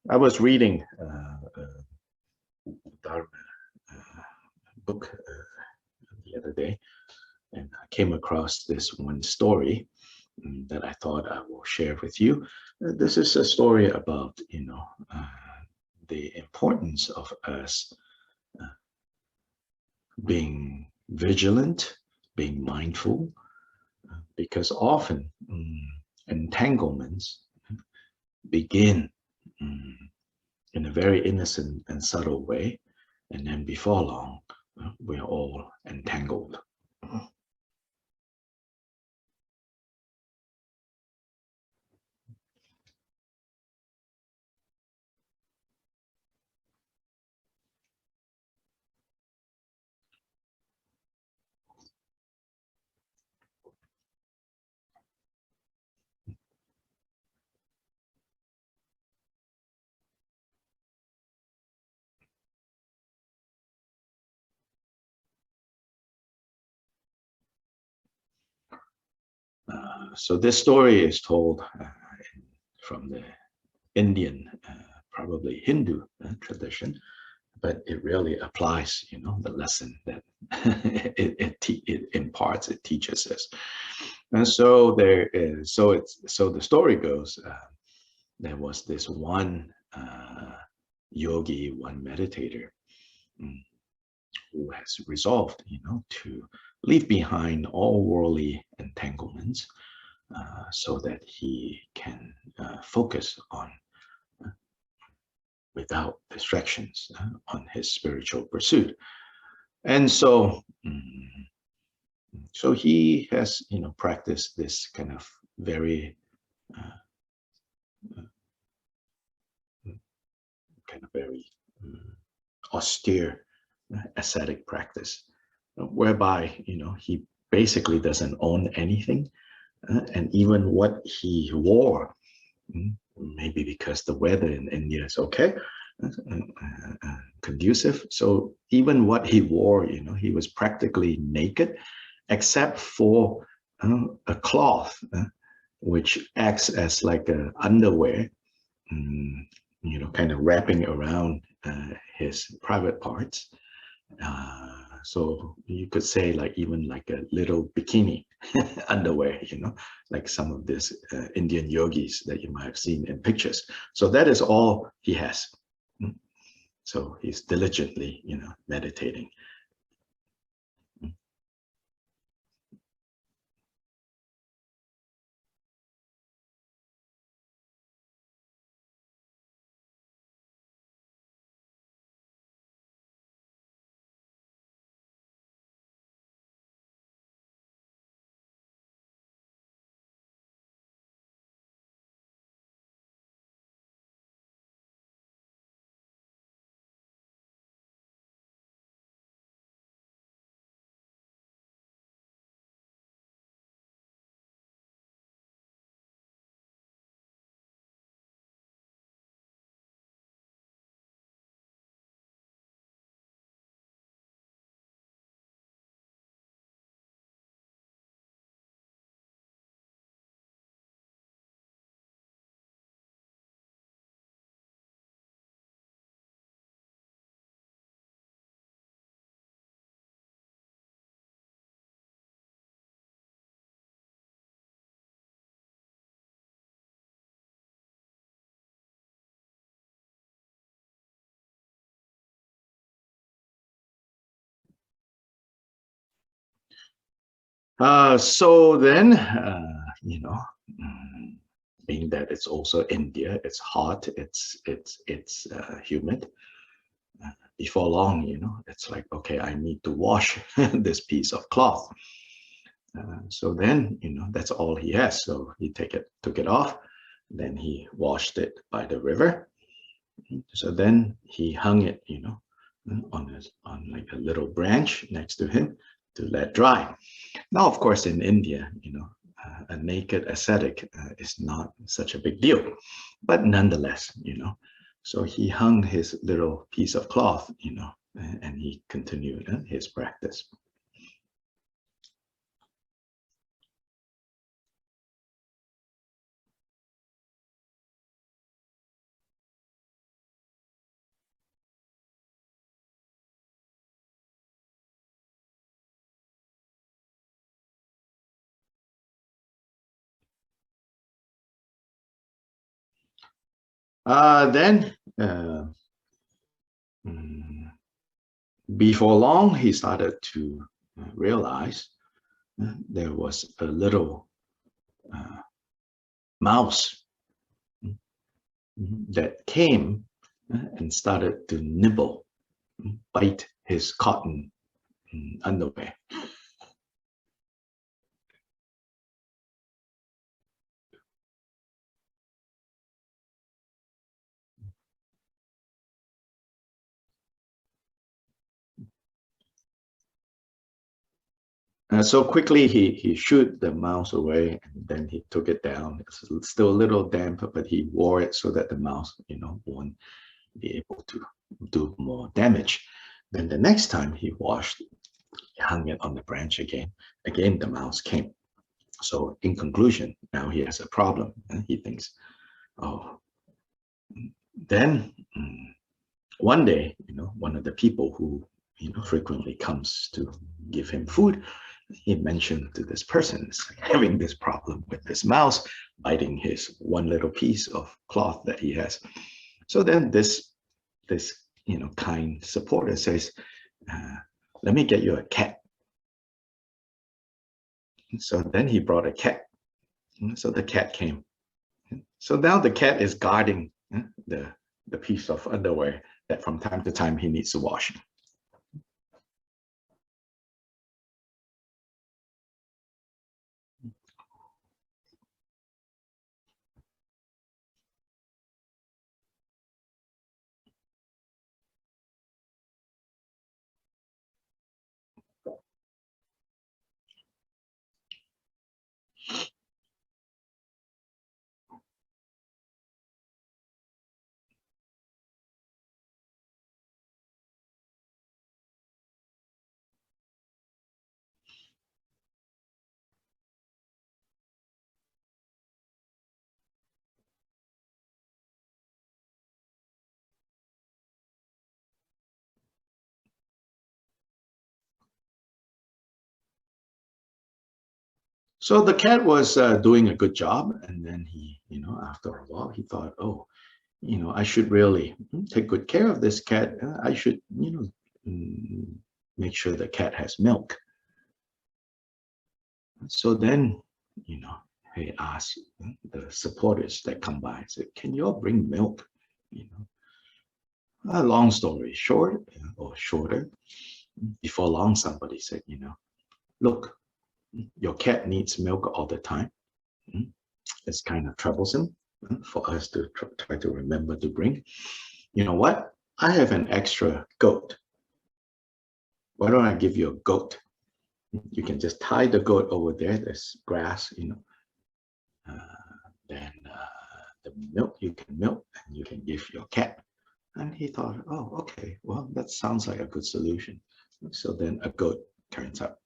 I was reading a Dharma book the other day, and I came across this one story that I thought I will share with you. This is a story about, the importance of us being vigilant, being mindful, because often entanglements begin in a very innocent and subtle way, and then before long, we're all entangled. So this story is told from the Indian, probably Hindu tradition, but it really applies, the lesson that it imparts, it teaches us. And so there is, so the story goes, there was this one yogi, one meditator, mm, who has resolved, to leave behind all worldly entanglements, so that he can focus on, without distractions, on his spiritual pursuit. And so he has, practiced this kind of very uh, kind of very austere ascetic practice, whereby, he basically doesn't own anything, and even what he wore, maybe because the weather in India is okay, conducive. So even what he wore, he was practically naked, except for a cloth, which acts as like a underwear, kind of wrapping around his private parts. So you could say like even like a little bikini underwear, like some of these Indian yogis that you might have seen in pictures. So that is all he has. So he's diligently, meditating. So then, being that it's also India, it's hot, it's humid. Before long, it's like, okay, I need to wash this piece of cloth. So then, that's all he has. So he took it off. Then he washed it by the river. So then he hung it, on like a little branch next to him to let dry. Now, of course, in India, a naked ascetic is not such a big deal, but nonetheless, so he hung his little piece of cloth, and he continued his practice. Then, mm, before long, he started to realize there was a little uh, mouse that came and started to nibble, bite his cotton underwear. So quickly he shooed the mouse away, and then he took it down. It's still a little damp, but he wore it so that the mouse, won't be able to do more damage. Then the next time he washed, he hung it on the branch again. Again, the mouse came. So in conclusion, now he has a problem, and he thinks, oh, then one day, one of the people who frequently comes to give him food, he mentioned to this person having this problem with this mouse biting his one little piece of cloth that he has. So then this kind supporter says, let me get you a cat. So then he brought a cat. So the cat came. So now the cat is guarding the piece of underwear that from time to time he needs to wash. So the cat was doing a good job, and then he, after a while, he thought, oh, I should really take good care of this cat. I should, make sure the cat has milk. So then, he asked the supporters that come by, said, can you all bring milk? A long story short, or shorter, before long, somebody said, look, your cat needs milk all the time. It's kind of troublesome for us to try to remember to bring. You know what? I have an extra goat. Why don't I give you a goat? You can just tie the goat over there. There's grass, then the milk you can milk and you can give your cat. And he thought, oh, okay, well, that sounds like a good solution. So then a goat turns up.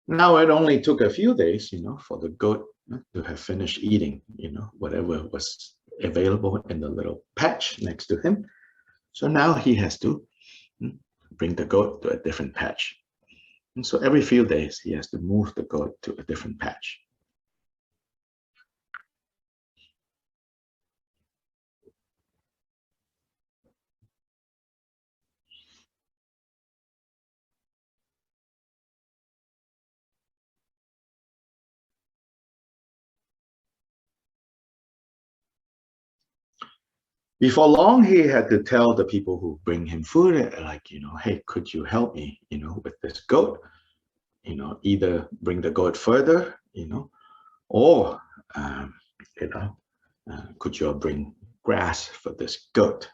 Now it only took a few days, for the goat to have finished eating, whatever was available in the little patch next to him. So now he has to bring the goat to a different patch. And so every few days he has to move the goat to a different patch. Before long, he had to tell the people who bring him food, like, hey, could you help me, with this goat? Either bring the goat further, or, you know, Could you bring grass for this goat?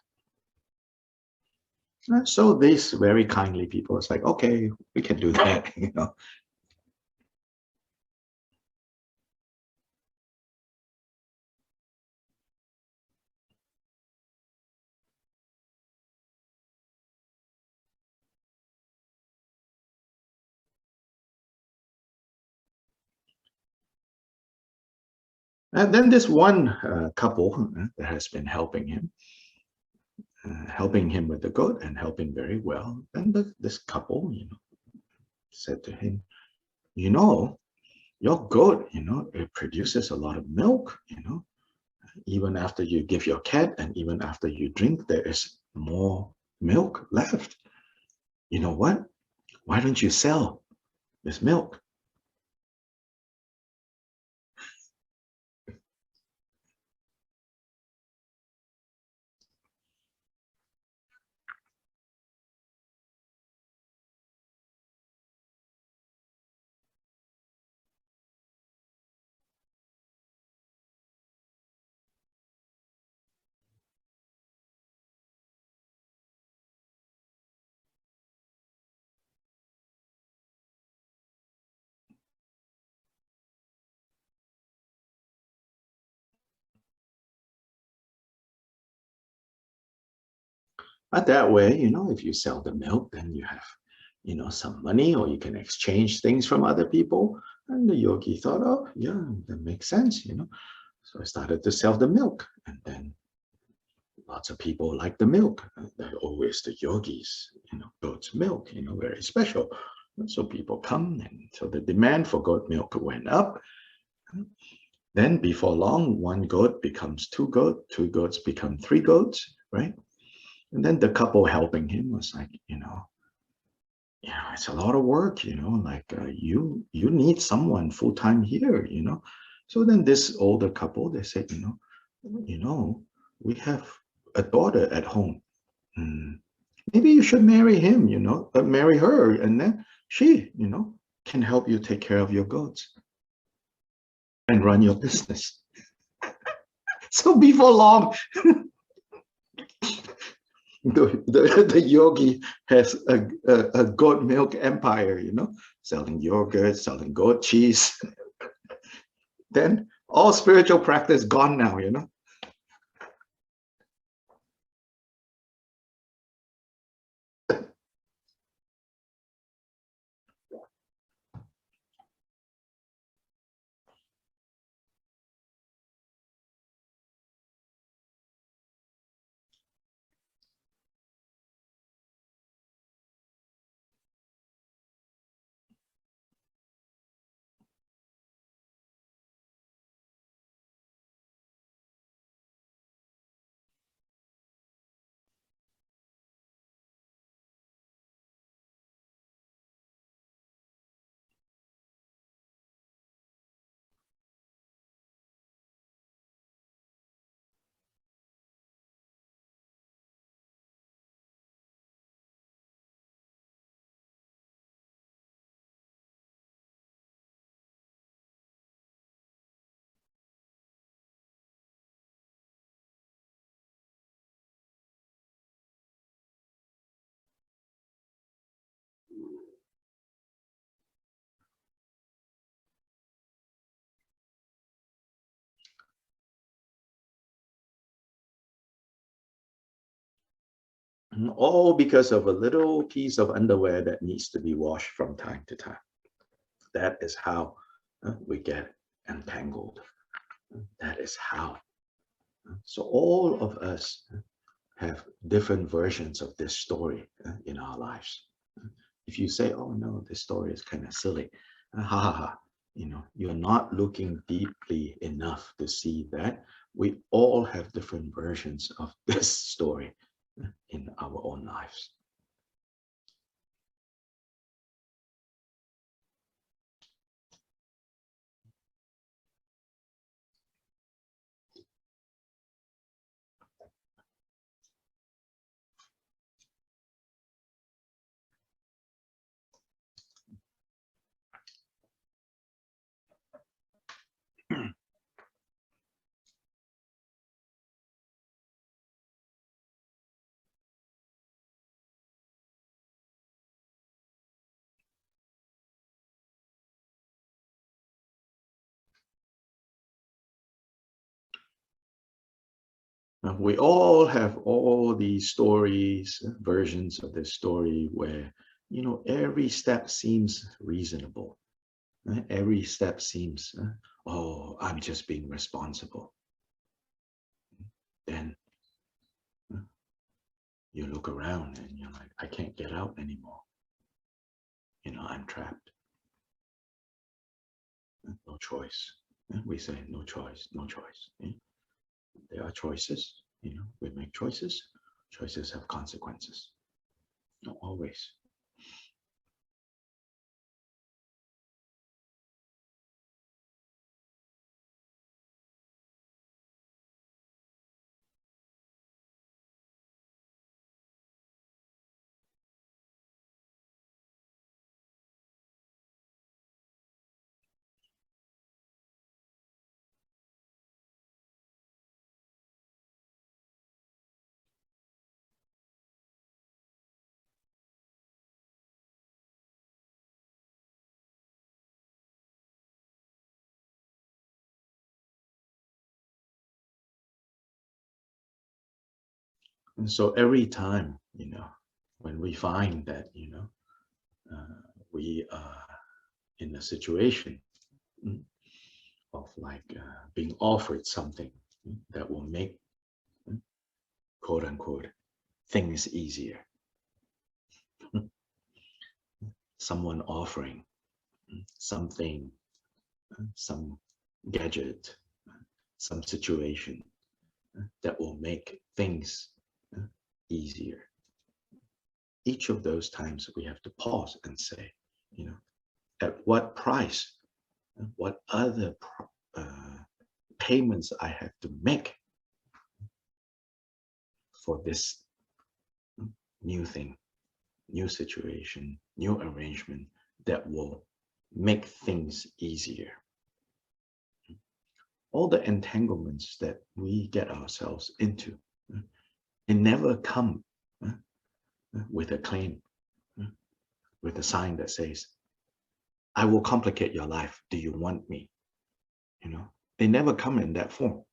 So these very kindly people, it's like, okay, we can do that, you know. And then this one couple that has been helping him with the goat and helping very well. And this couple, you know, said to him, you know, your goat, you know, it produces a lot of milk, you know, even after you give your cat and even after you drink, there is more milk left. You know what? Why don't you sell this milk? But that way, you know, if you sell the milk, then you have, you know, some money or you can exchange things from other people. And the yogi thought, oh, yeah, that makes sense, you know. So I started to sell the milk. And then lots of people like the milk. They're always the yogis, you know, goat's milk, you know, very special. And so people come, and so the demand for goat milk went up. Then before long, one goat becomes two goats become three goats, right? And then the couple helping him was like, it's a lot of work, you know, like you need someone full time here, you know. So then this older couple, they said, we have a daughter at home. Hmm, maybe you should marry him, you know, marry her, and then she, you know, can help you take care of your goats and run your business. So before long, the yogi has a goat milk empire, you know, selling yogurt, selling goat cheese. Then all spiritual practice gone now, you know. All because of a little piece of underwear that needs to be washed from time to time. That is how we get entangled. That is how. So all of us have different versions of this story in our lives. If you say, oh no, this story is kind of silly, ha ha ha, you know, you're not looking deeply enough to see that we all have different versions of this story in our own lives. We all have all these stories, versions of this story where, every step seems reasonable. Every step seems, oh, I'm just being responsible. Then you look around and you're like, I can't get out anymore. I'm trapped. No choice. We say no choice, no choice. There are choices. We make choices. Choices have consequences. Not always. And so every time, when we find that, we are in a situation mm, of like being offered something that will make, mm, quote unquote, things easier. Someone offering something, some gadget, some situation that will make things uh, easier. Each of those times we have to pause and say, at what price, what other payments I have to make for this new thing, new situation, new arrangement that will make things easier. All the entanglements that we get ourselves into, they never come with a claim, with a sign that says, I will complicate your life. Do you want me? They never come in that form.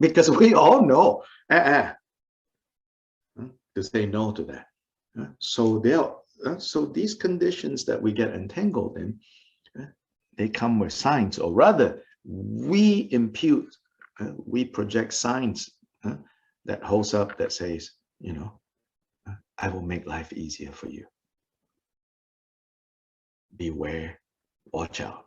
Because we all know to say no to that. So these conditions that we get entangled in, they come with signs, or rather, we impute, we project signs that holds up that says, I will make life easier for you. Beware, watch out.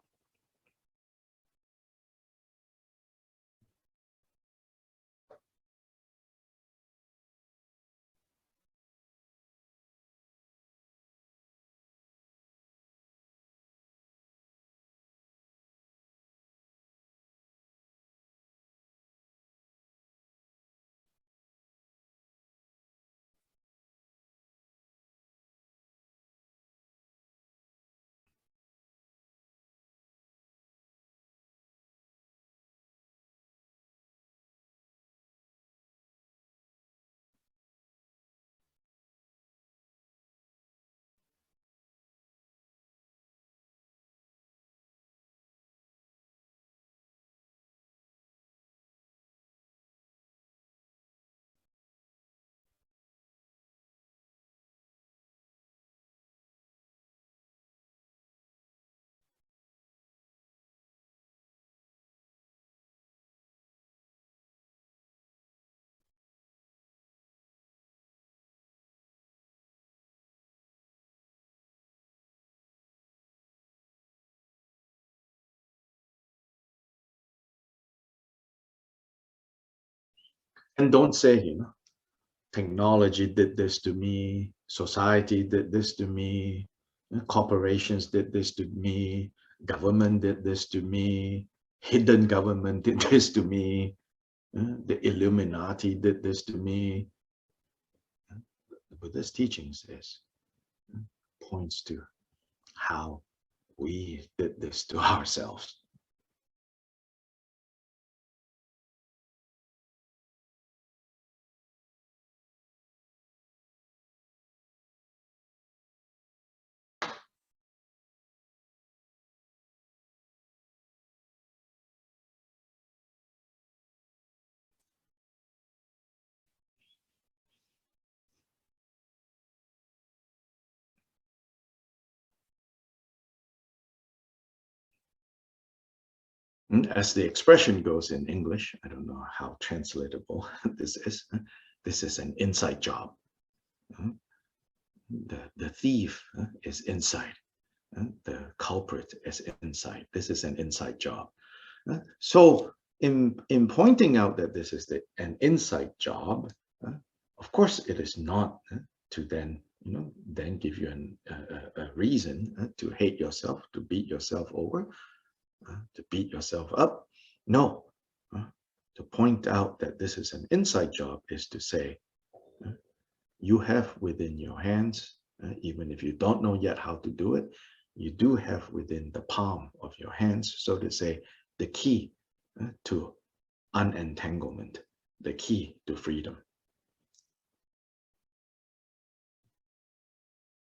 And don't say, technology did this to me, society did this to me, corporations did this to me, government did this to me, hidden government did this to me, the Illuminati did this to me. The Buddha's teaching says, points to how we did this to ourselves. As the expression goes in English, I don't know how translatable this is. This is an inside job. The thief is inside. The culprit is inside. This is an inside job. So in pointing out that this is an inside job, of course it is not to then then give you a reason to hate yourself, to beat yourself over, to beat yourself up. No, to point out that this is an inside job is to say you have within your hands, even if you don't know yet how to do it, you do have within the palm of your hands, so to say, the key to unentanglement, the key to freedom.